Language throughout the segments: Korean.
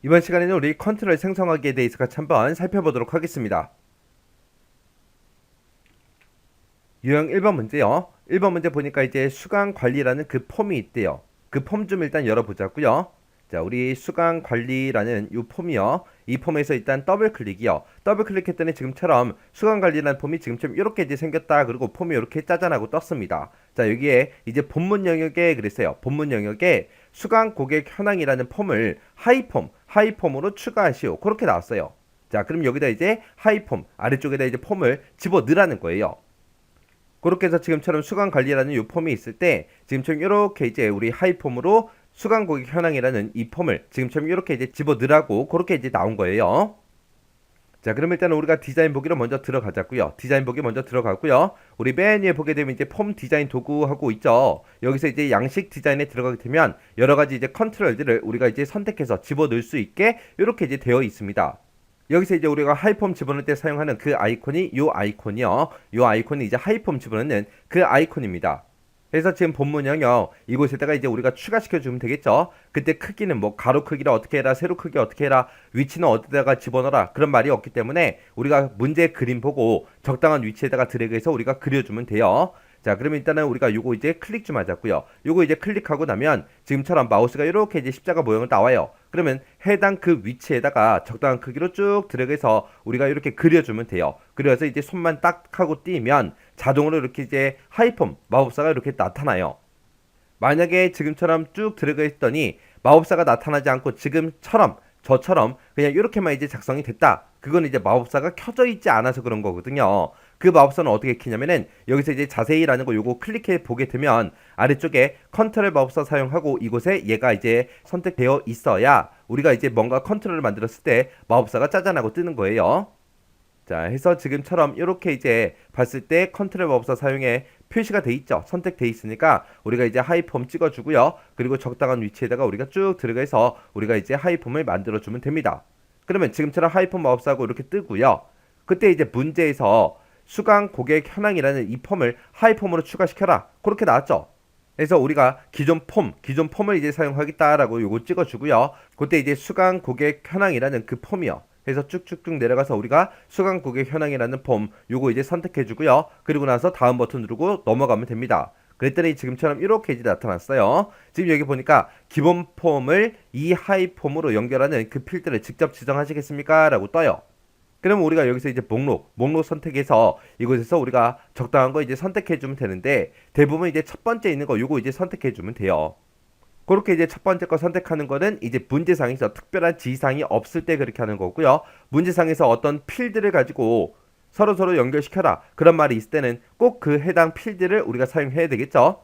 이번 시간에는 우리 컨트롤 생성하기에 대해서 같이 한번 살펴보도록 하겠습니다. 유형 1번 문제요. 1번 문제 보니까 이제 수강 관리라는 그 폼이 있대요. 그 폼 좀 일단 열어보자고요. 자, 우리 수강 관리라는 이 폼이요. 이 폼에서 일단 더블 클릭이요. 더블 클릭했더니 지금처럼 수강 관리라는 폼이 지금처럼 이렇게 이제 생겼다. 그리고 폼이 이렇게 짜잔하고 떴습니다. 자, 여기에 이제 본문 영역에 그랬어요. 본문 영역에 수강 고객 현황이라는 폼을 하이폼으로 추가하시오. 그렇게 나왔어요. 자, 그럼 여기다 이제 하이폼 아래쪽에다 이제 폼을 집어 넣으라는 거예요. 그렇게 해서 지금처럼 수강 관리라는 이 폼이 있을 때 지금처럼 이렇게 이제 우리 하이폼으로 수강 고객 현황이라는 이 폼을 지금처럼 이렇게 이제 집어 넣으라고 그렇게 이제 나온 거예요. 자, 그럼 일단은 우리가 디자인 보기로 먼저 들어가자고요. 디자인 보기 먼저 들어가고요. 우리 맨 위에 보게 되면 이제 폼 디자인 도구하고 있죠. 여기서 이제 양식 디자인에 들어가게 되면 여러 가지 이제 컨트롤들을 우리가 이제 선택해서 집어 넣을 수 있게 이렇게 이제 되어 있습니다. 여기서 이제 우리가 하이폼 집어넣을 때 사용하는 그 아이콘이 요 아이콘이요. 요 아이콘이 이제 하이폼 집어넣는 그 아이콘입니다. 그래서 지금 본문 영역 이곳에다가 이제 우리가 추가시켜 주면 되겠죠. 그때 크기는 뭐 가로 크기를 어떻게 해라, 세로 크기 어떻게 해라, 위치는 어디다가 집어넣어라 그런 말이 없기 때문에 우리가 문제 그림 보고 적당한 위치에다가 드래그해서 우리가 그려주면 돼요. 자, 그러면 일단은 우리가 요거 이제 클릭 좀 하자고요. 요거 이제 클릭하고 나면 지금처럼 마우스가 이렇게 이제 십자가 모양을 나와요. 그러면 해당 그 위치에다가 적당한 크기로 쭉 드래그해서 우리가 이렇게 그려주면 돼요. 그래서 이제 손만 딱 하고 띄면 자동으로 이렇게 이제 하이폼 마법사가 이렇게 나타나요. 만약에 지금처럼 쭉 드래그 했더니 마법사가 나타나지 않고 지금처럼 저처럼 그냥 이렇게만 이제 작성이 됐다. 그건 이제 마법사가 켜져 있지 않아서 그런 거거든요. 그 마법사는 어떻게 키냐면은 여기서 이제 자세히라는 거 요거 클릭해 보게 되면 아래쪽에 컨트롤 마법사 사용하고 이곳에 얘가 이제 선택되어 있어야 우리가 이제 뭔가 컨트롤을 만들었을 때 마법사가 짜잔하고 뜨는 거예요. 자, 해서 지금처럼 이렇게 이제 봤을 때 컨트롤 마법사 사용에 표시가 돼 있죠. 선택돼 있으니까 우리가 이제 하이폼 찍어주고요. 그리고 적당한 위치에다가 우리가 쭉 들어가서 우리가 이제 하이폼을 만들어주면 됩니다. 그러면 지금처럼 하이폼 마법사하고 이렇게 뜨고요. 그때 이제 문제에서 수강 고객 현황이라는 이 폼을 하이폼으로 추가시켜라. 그렇게 나왔죠. 그래서 우리가 기존 폼을 이제 사용하겠다라고 요거 찍어주고요. 그때 이제 수강 고객 현황이라는 그 폼이요. 그래서 쭉쭉쭉 내려가서 우리가 수강 고객 현황이라는 폼 요거 이제 선택해주고요. 그리고 나서 다음 버튼 누르고 넘어가면 됩니다. 그랬더니 지금처럼 이렇게 이제 나타났어요. 지금 여기 보니까 기본 폼을 이 하이 폼으로 연결하는 그 필드를 직접 지정하시겠습니까? 라고 떠요. 그러면 우리가 여기서 이제 목록 선택해서 이곳에서 우리가 적당한 거 이제 선택해주면 되는데 대부분 이제 첫 번째 있는 거 요거 이제 선택해주면 돼요. 그렇게 이제 첫 번째 거 선택하는 거는 이제 문제상에서 특별한 지시사항이 없을 때 그렇게 하는 거고요. 문제상에서 어떤 필드를 가지고 서로 연결시켜라 그런 말이 있을 때는 꼭 그 해당 필드를 우리가 사용해야 되겠죠.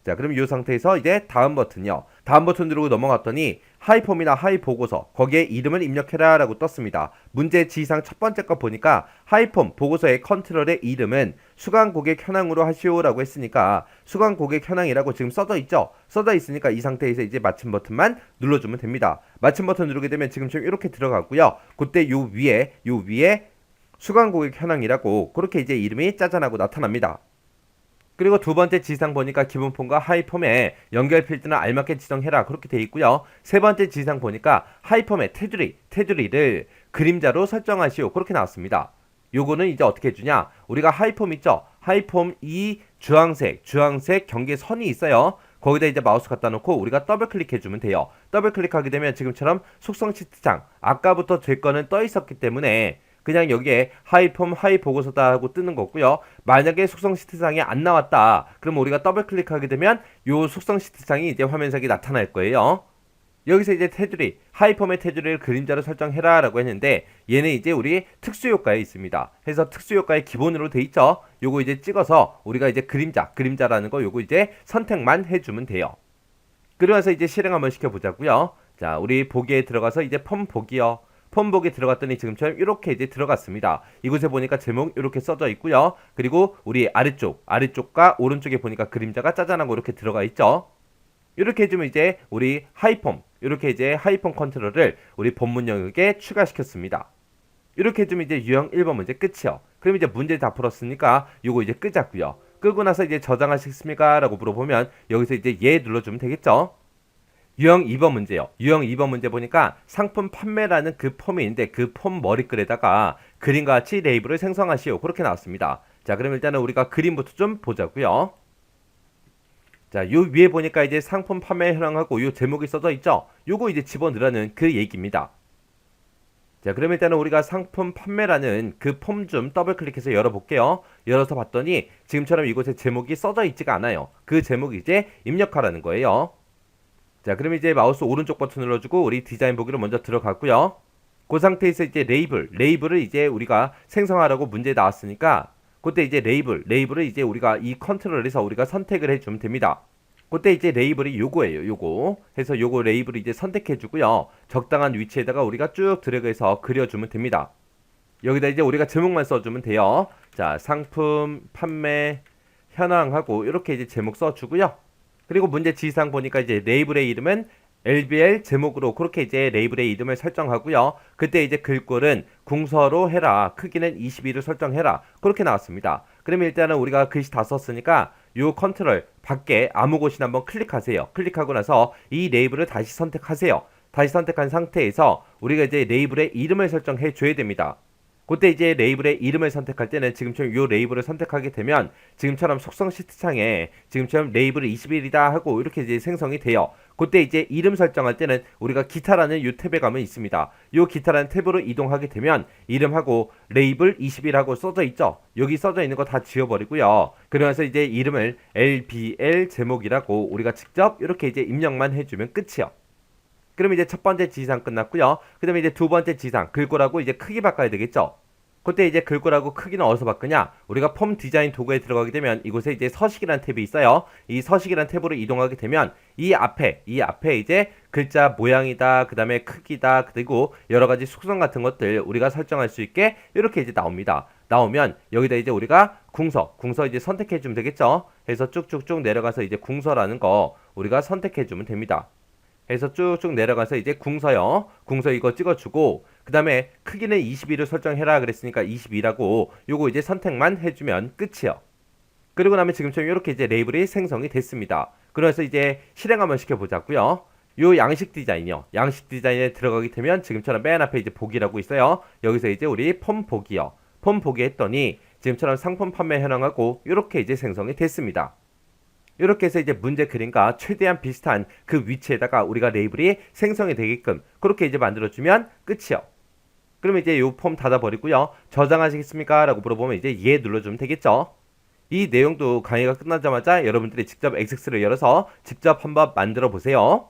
자, 그럼 이 상태에서 이제 다음 버튼이요. 다음 버튼 누르고 넘어갔더니 하이폼이나 하이 보고서 거기에 이름을 입력해라 라고 떴습니다. 문제 지시사항 첫 번째 거 보니까 하이폼 보고서의 컨트롤의 이름은 수강 고객 현황으로 하시오 라고 했으니까 수강 고객 현황이라고 지금 써져 있죠. 써져 있으니까 이 상태에서 이제 마침 버튼만 눌러주면 됩니다. 마침 버튼 누르게 되면 지금처럼 이렇게 들어가고요. 그때 요 위에 수강 고객 현황이라고 그렇게 이제 이름이 짜잔하고 나타납니다. 그리고 두 번째 지시사항 보니까 기본 폼과 하이폼에 연결 필드는 알맞게 지정해라 그렇게 돼 있고요. 세 번째 지시사항 보니까 하이폼의 테두리를 그림자로 설정하시오 그렇게 나왔습니다. 요거는 이제 어떻게 해주냐? 우리가 하이폼 있죠? 하이폼 이 주황색 경계선이 있어요. 거기다 이제 마우스 갖다 놓고 우리가 더블 클릭해주면 돼요. 더블 클릭하게 되면 지금처럼 속성 시트창 아까부터 제 거는 떠 있었기 때문에 그냥 여기에 하이폼 하이 보고서다 하고 뜨는 거고요. 만약에 속성 시트상이 안 나왔다. 그럼 우리가 더블 클릭하게 되면 요 속성 시트상이 이제 화면상에 나타날 거예요. 여기서 이제 테두리, 하이폼의 테두리를 그림자로 설정해라 라고 했는데 얘는 이제 우리 특수효과에 있습니다. 그래서 특수효과에 기본으로 돼 있죠. 요거 이제 찍어서 우리가 이제 그림자라는 거 요거 이제 선택만 해주면 돼요. 그러면서 이제 실행 한번 시켜보자고요. 자, 우리 보기에 들어가서 이제 폼 보기요. 폼 보기 들어갔더니 지금처럼 이렇게 이제 들어갔습니다. 이곳에 보니까 제목 이렇게 써져 있고요. 그리고 우리 아래쪽과 오른쪽에 보니까 그림자가 짜잔하고 이렇게 들어가 있죠. 이렇게 해주면 이제 우리 하이폼 이렇게 이제 하이폼 컨트롤을 우리 본문 영역에 추가시켰습니다. 이렇게 해주면 이제 유형 1번 문제 끝이요. 그럼 이제 문제 다 풀었으니까 요거 이제 끄자고요. 끄고 나서 이제 저장하시겠습니까? 라고 물어보면 여기서 이제 예 눌러주면 되겠죠. 유형 2번 문제요. 유형 2번 문제 보니까 상품 판매라는 그 폼이 있는데 그 폼 머리글에다가 그림과 같이 레이블을 생성하시오. 그렇게 나왔습니다. 자, 그럼 일단은 우리가 그림부터 좀 보자고요. 자, 요 위에 보니까 이제 상품 판매 현황하고 요 제목이 써져 있죠? 요거 이제 집어넣으라는 그 얘기입니다. 자, 그럼 일단은 우리가 상품 판매라는 그 폼 좀 더블 클릭해서 열어볼게요. 열어서 봤더니 지금처럼 이곳에 제목이 써져 있지가 않아요. 그 제목이 이제 입력하라는 거예요. 자, 그럼 이제 마우스 오른쪽 버튼 눌러주고 우리 디자인 보기로 먼저 들어갔고요. 그 상태에서 이제 레이블을 이제 우리가 생성하라고 문제 나왔으니까 그때 이제 레이블을 이제 우리가 이 컨트롤에서 우리가 선택을 해주면 됩니다. 그때 이제 레이블이 요거예요. 요거 해서 요거 레이블을 이제 선택해주고요. 적당한 위치에다가 우리가 쭉 드래그해서 그려주면 됩니다. 여기다 이제 우리가 제목만 써주면 돼요. 자, 상품 판매 현황하고 이렇게 이제 제목 써주고요. 그리고 문제 지시사항 보니까 이제 레이블의 이름은 LBL 제목으로 그렇게 이제 레이블의 이름을 설정하고요. 그때 이제 글꼴은 궁서로 해라. 크기는 22를 설정해라. 그렇게 나왔습니다. 그러면 일단은 우리가 글씨 다 썼으니까 요 컨트롤 밖에 아무 곳이나 한번 클릭하세요. 클릭하고 나서 이 레이블을 다시 선택하세요. 다시 선택한 상태에서 우리가 이제 레이블의 이름을 설정해 줘야 됩니다. 그때 이제 레이블의 이름을 선택할 때는 지금처럼 요 레이블을 선택하게 되면 지금처럼 속성 시트 창에 지금처럼 레이블 21이다 하고 이렇게 이제 생성이 돼요. 그때 이제 이름 설정할 때는 우리가 기타라는 요 탭에 가면 있습니다. 요 기타라는 탭으로 이동하게 되면 이름하고 레이블 21하고 써져 있죠. 여기 써져 있는 거 다 지워버리고요. 그러면서 이제 이름을 LBL 제목이라고 우리가 직접 이렇게 이제 입력만 해주면 끝이요. 그럼 이제 첫 번째 지시사항 끝났고요. 그 다음에 이제 두 번째 지시사항, 글꼴하고 이제 크기 바꿔야 되겠죠? 그때 이제 글꼴하고 크기는 어디서 바꾸냐? 우리가 폼 디자인 도구에 들어가게 되면 이곳에 이제 서식이라는 탭이 있어요. 이 서식이라는 탭으로 이동하게 되면 이 앞에 이제 글자 모양이다, 그 다음에 크기다, 그리고 여러 가지 속성 같은 것들 우리가 설정할 수 있게 이렇게 이제 나옵니다. 나오면 여기다 이제 우리가 궁서 이제 선택해 주면 되겠죠? 해서 쭉쭉쭉 내려가서 이제 궁서라는 거 우리가 선택해 주면 됩니다. 해서 쭉쭉 내려가서 이제 궁서 이거 찍어주고 그 다음에 크기는 22를 설정해라 그랬으니까 22라고 요거 이제 선택만 해주면 끝이요. 그리고 나면 지금처럼 이렇게 이제 레이블이 생성이 됐습니다. 그래서 이제 실행 한번 시켜보자고요. 요 양식 디자인이요. 양식 디자인에 들어가게 되면 지금처럼 맨 앞에 이제 보기라고 있어요. 여기서 이제 우리 폼 보기요. 폼 보기 했더니 지금처럼 상품 판매 현황하고 이렇게 이제 생성이 됐습니다. 이렇게 해서 이제 문제 그림과 최대한 비슷한 그 위치에다가 우리가 레이블이 생성이 되게끔 그렇게 이제 만들어주면 끝이요. 그러면 이제 요 폼 닫아버리고요. 저장하시겠습니까? 라고 물어보면 이제 예 눌러주면 되겠죠. 이 내용도 강의가 끝나자마자 여러분들이 직접 엑섹스를 열어서 직접 한번 만들어 보세요.